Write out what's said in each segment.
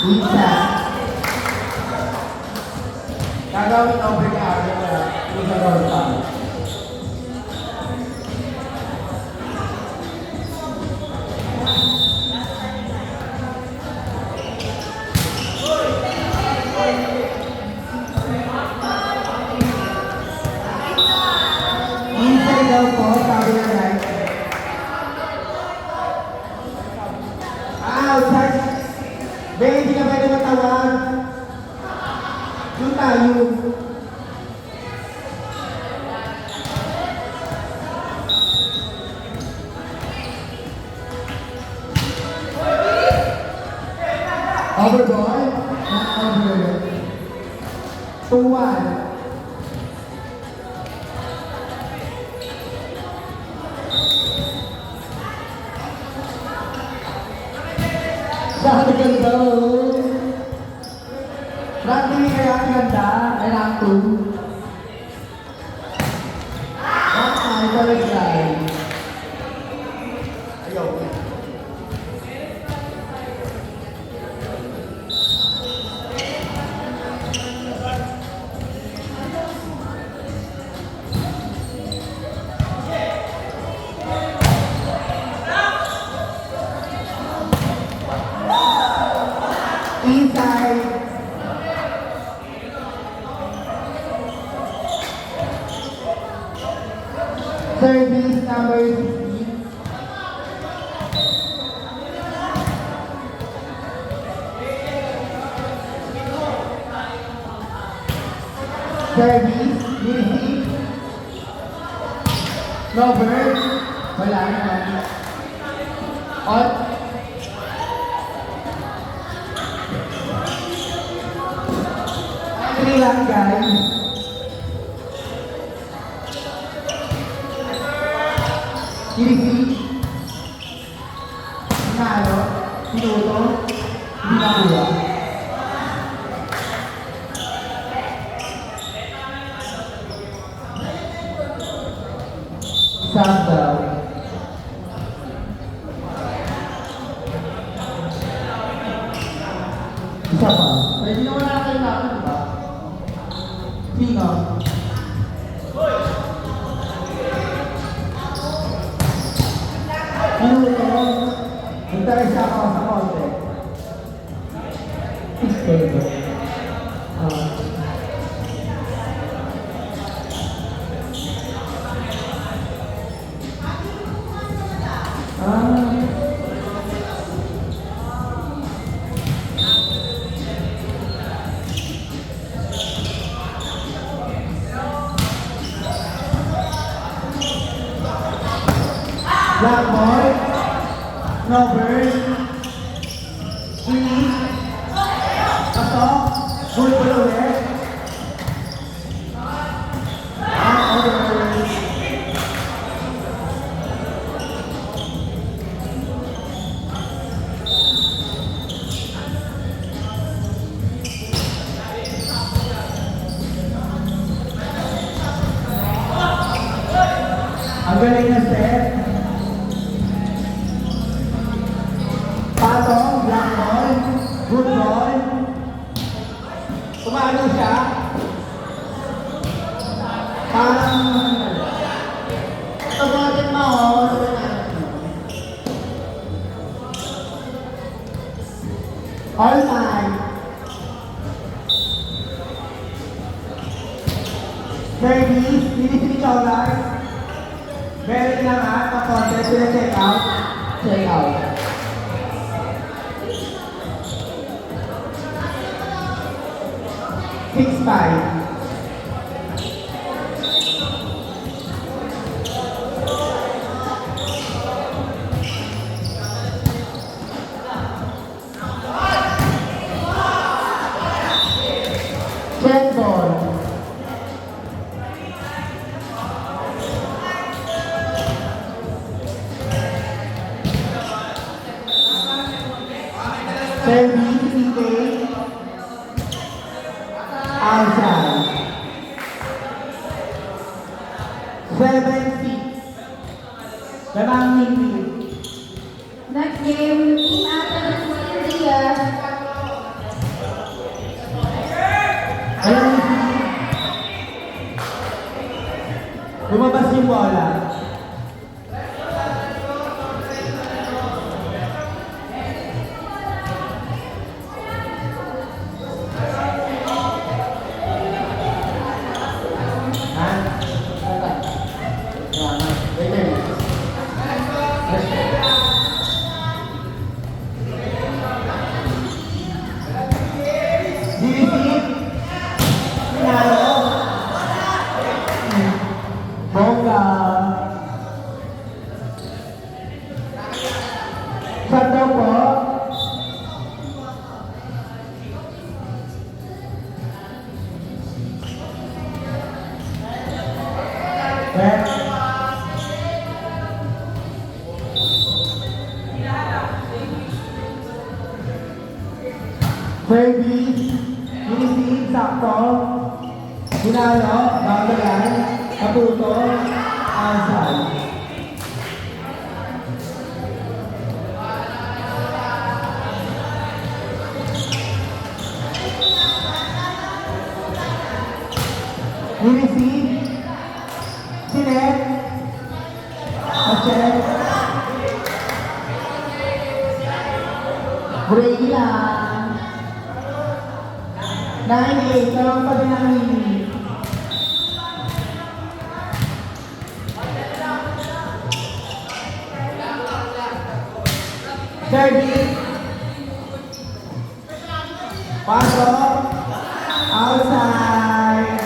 Isa. Gagawin over ka kaya isa roll pa. Inside daw po, sabi na right. Outside. Ben, hindi ka pwede matawag. Doon tayo. Overball? Not over. 2-1. Sabi ganda oh. Randy kaya ganda. Ay lang 2. Ay, balik tayo. Ayaw. Inside. Service number 16. Service, receive. Lover. Wala naman. On. Three lang guys. Receive. Nalo. Pinuto. Hindi nakuha. Isang daw. Isa pa. Pwede na wala kayo natin, diba? Sino? Minuto. Hintay siya ako sa konti. Pwede. Black ball. No bird. Ini. Pasok. Goal ball ulit. Ang galing na set. Patong, black ball, good ball. Tumalo siya. Parang tumatin mo, all time. Service, Philippine Cholas. Meron lang pa-contest sila check out. Check out. Six five. Check ball. Service, intake. Outside. 7-6. Lamang hindi. Next game, Team Athens India. Service, receive, sakto. Ginalo, bagalan, kaputo, outside. Receive, sinet, check. Break lang. 9-8, karoon pa din ang limit. Service. Pasok. Outside.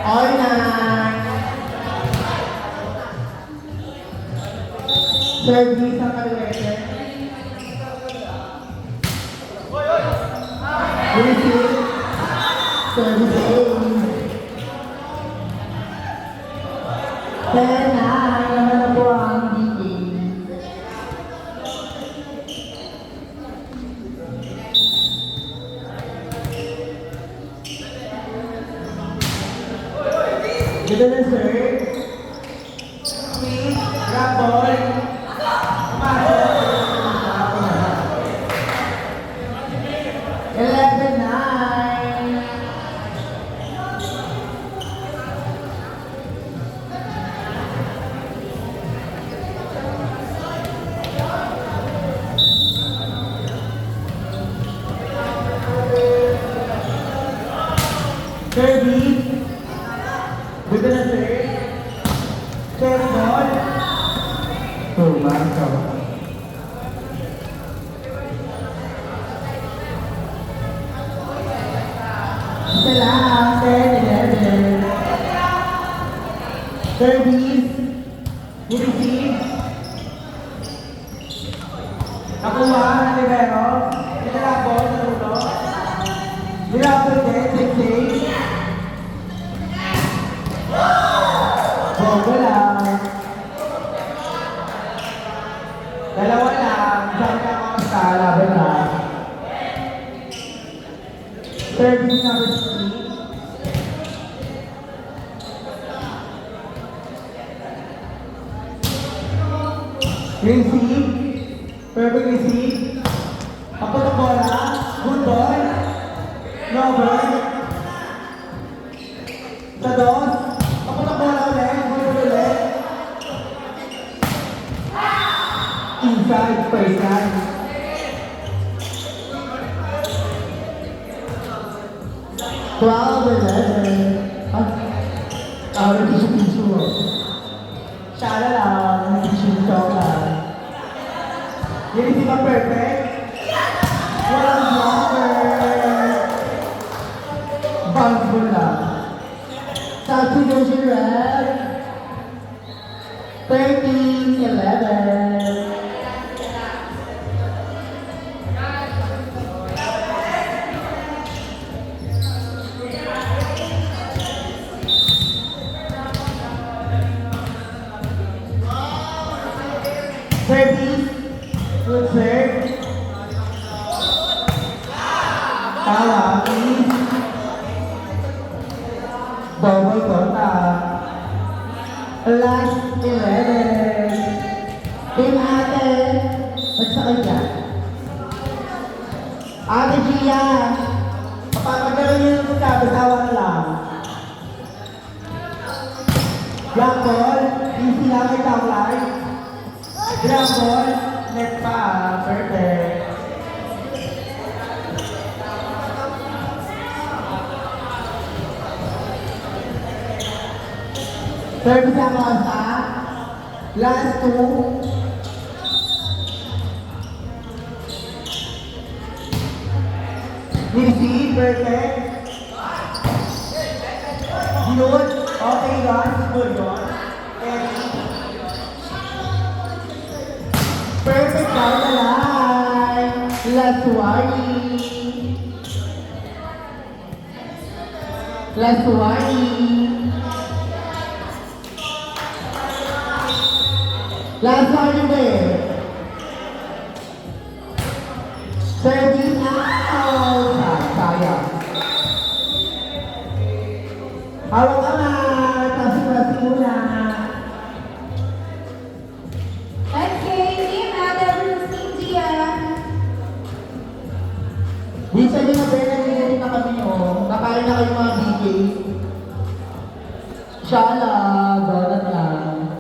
All night. Service ang kaliwete. Receive. Service aim. 10-9 naman na po ang DK. Ganda na sir. Sweet. Grab ball. Pasok. 11-9. Service. Ganda na sir. Check ball. Tumaso. Isa lang. 10-11. Service. Receive. Nakuha ng libero. Nilabo sa ulo. Nilabo din. 6-8. Bogo lang. Dalawa lang. Saan ka mga laban lang. Service number 3. Receive. Perfect receive. Kapag ang bola. Good ball. No ball. Sa dos. Kapag ang bola ulit. Good ball ulit. Inside. First time. Wow, nag-tissue. Siya lang, nag-tissue lang. Yung hindi ba perfect? Walang blocker. Bounce mo lang. Substitution red. 13-11. Service. Good serve. Tawa, please. Double contact. Last 11. Team Ate. Magsakay ka. Ate Gia. Kapapagkaroon nyo ng pagkabasawan lang. Black ball. Easy lang may downline. Grab ball, net pa, perfect. Service ang masa. Last 2. Receive, perfect. Good. Okay, guys. Good one. Perfect down the line. Last warning. Last warning. Last warning there. Service out. kaya. Hawak ka nga, tapos muna. Okay, team Adam Rustin Gian. Minsan yung mga nagiging na kami, oh. Nakain na kayo mga DJ. Shala.